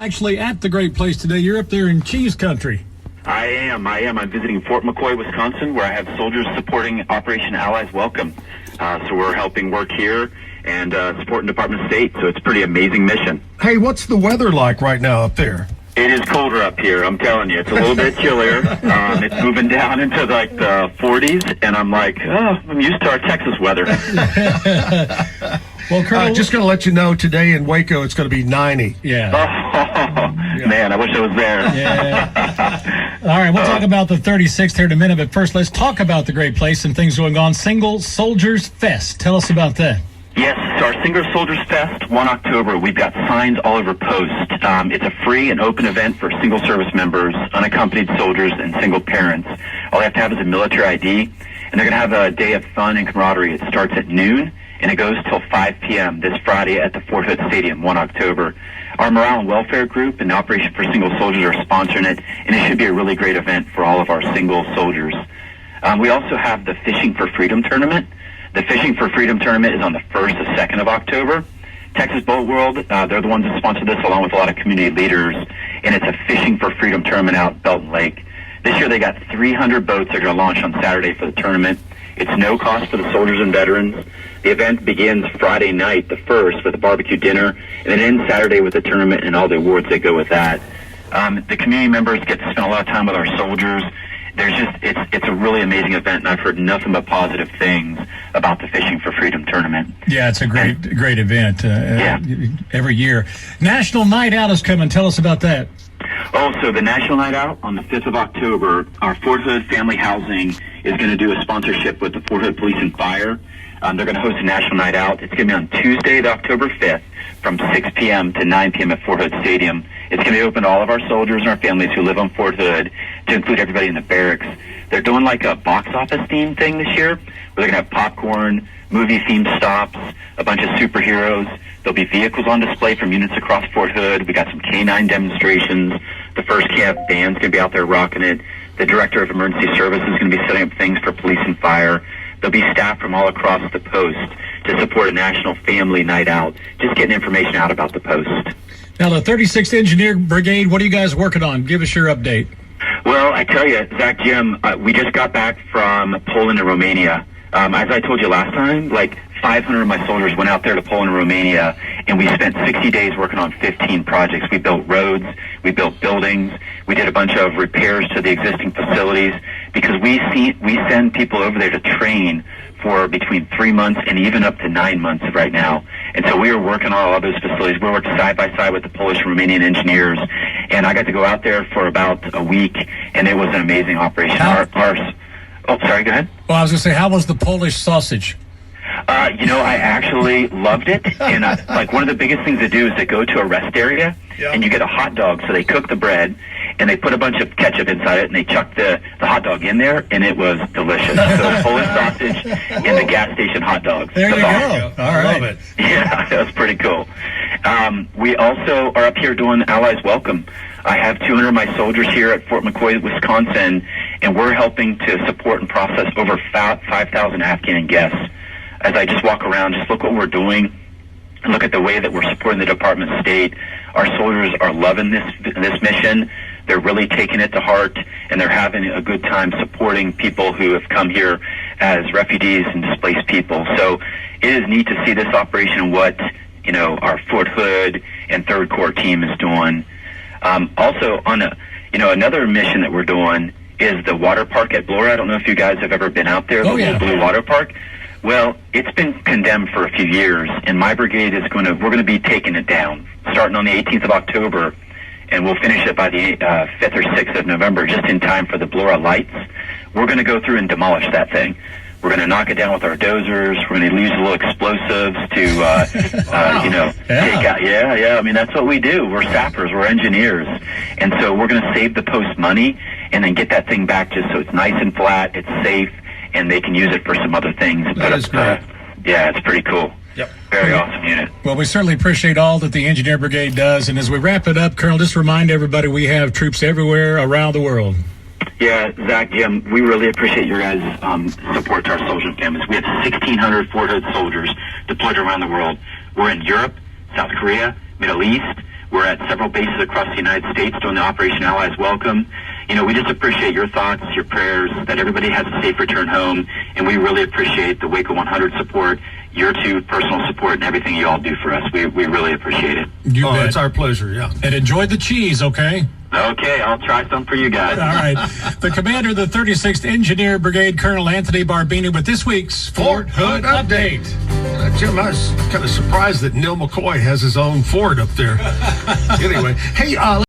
Actually, at the great place today, you're up there in cheese country. I am. I'm visiting Fort McCoy, Wisconsin, where I have soldiers supporting Operation Allies Welcome. So we're helping work here and supporting Department of State. So it's a pretty amazing mission. Hey, what's the weather like right now up there? It is colder up here, I'm telling you. It's a little bit chillier. It's moving down into like the 40s, and I'm like, oh, I'm used to our Texas weather. Well, Colonel, just going to let you know, today in Waco, it's going to be 90. Yeah. Oh, man, I wish I was there. Yeah. All right, we'll talk about the 36th here in a minute, but first let's talk about the great place and things going on. Single Soldiers Fest. Tell us about that. Yes, so our Single Soldiers Fest, 1 October, we've got signs all over post. It's a free and open event for single service members, unaccompanied soldiers, and single parents. All they have to have is a military ID, and they're going to have a day of fun and camaraderie. It starts at noon, and it goes till 5 p.m. this Friday at the Fort Hood Stadium, 1 October. Our Morale and Welfare Group and the Operation for Single Soldiers are sponsoring it, and it should be a really great event for all of our single soldiers. We also have the Fishing for Freedom Tournament. The Fishing for Freedom Tournament is on the 1st and 2nd of October. Texas Boat World, they're the ones that sponsor this along with a lot of community leaders, and it's a Fishing for Freedom Tournament out at Belton Lake. This year they got 300 boats that are going to launch on Saturday for the tournament. It's no cost for the soldiers and veterans. The event begins Friday night, the 1st, with a barbecue dinner, and then ends Saturday with the tournament and all the awards that go with that. The community members get to spend a lot of time with our soldiers. It's a really amazing event, and I've heard nothing but positive things about the Fishing for Freedom Tournament. Yeah, it's a great event every year. National Night Out is coming. Tell us about that. Oh, so the National Night Out on the 5th of October, our Fort Hood Family Housing is going to do a sponsorship with the Fort Hood Police and Fire. They're going to host a National Night Out. It's going to be on Tuesday, October 5th, from 6 p.m. to 9 p.m. at Fort Hood Stadium. It's going to be open to all of our soldiers and our families who live on Fort Hood, to include everybody in the barracks. They're doing like a box office theme thing this year, where they're going to have popcorn, movie-themed stops, a bunch of superheroes. There'll be vehicles on display from units across Fort Hood. We got some K-9 demonstrations. The first camp band's going to be out there rocking it. The Director of Emergency Services is going to be setting up things for police and fire. There'll be staff from all across the post to support a National Family Night Out, just getting information out about the post. Now, the 36th Engineer Brigade, what are you guys working on? Give us your update. Well, I tell you, Zach, Jim, we just got back from Poland and Romania. As I told you last time, like 500 of my soldiers went out there to Poland and Romania, and we spent 60 days working on 15 projects. We built roads, we built buildings, we did a bunch of repairs to the existing facilities, because we send people over there to train for between 3 months and even up to 9 months right now. And so we were working on all of those facilities. We worked side by side with the Polish and Romanian engineers, and I got to go out there for about a week, and it was an amazing operation. Oh, sorry, go ahead. Well, I was going to say, how was the Polish sausage? I actually loved it. And like one of the biggest things they do is they go to a rest area, and you get a hot dog. So they cook the bread, and they put a bunch of ketchup inside it, and they chuck the hot dog in there, and it was delicious. So Polish sausage and the gas station hot dogs. There you go. All right. Love it. Yeah, that was pretty cool. We also are up here doing Allies Welcome. I have 200 of my soldiers here at Fort McCoy, Wisconsin, and we're helping to support and process over 5,000 Afghan guests. As I just walk around, just look what we're doing, and look at the way that we're supporting the Department of State. Our soldiers are loving this mission. They're really taking it to heart, and they're having a good time supporting people who have come here as refugees and displaced people. So it is neat to see this operation and what our Fort Hood and 3rd Corps team is doing. Also, on another mission that we're doing is the water park at Blora. I don't know if you guys have ever been out there, the little blue water park. Well, it's been condemned for a few years, and my brigade we're going to be taking it down, starting on the 18th of October, and we'll finish it by the 5th or 6th of November, just in time for the Blora lights. We're going to go through and demolish that thing. We're going to knock it down with our dozers. We're going to use little explosives to, take out. Yeah. I mean, that's what we do. We're sappers. We're engineers. And so we're going to save the post money and then get that thing back just so it's nice and flat, it's safe, and they can use it for some other things. That is great. Yeah, it's pretty cool. Yep. Very awesome unit. Well, we certainly appreciate all that the Engineer Brigade does. And as we wrap it up, Colonel, just remind everybody we have troops everywhere around the world. Yeah, Zach, Jim, we really appreciate your guys' support to our soldiers and families. We have 1,600 Fort Hood soldiers deployed around the world. We're in Europe, South Korea, Middle East. We're at several bases across the United States doing the Operation Allies Welcome. You know, we just appreciate your thoughts, your prayers, that everybody has a safe return home, and we really appreciate the Waco 100 support, your two personal support, and everything you all do for us. We really appreciate it. You bet. It's our pleasure, yeah. And enjoy the cheese, okay? Okay, I'll try some for you guys. All right. The commander of the 36th Engineer Brigade, Colonel Anthony Barbina, with this week's Fort Hood Update. Jim, I was kind of surprised that Neil McCoy has his own Ford up there. Anyway, hey,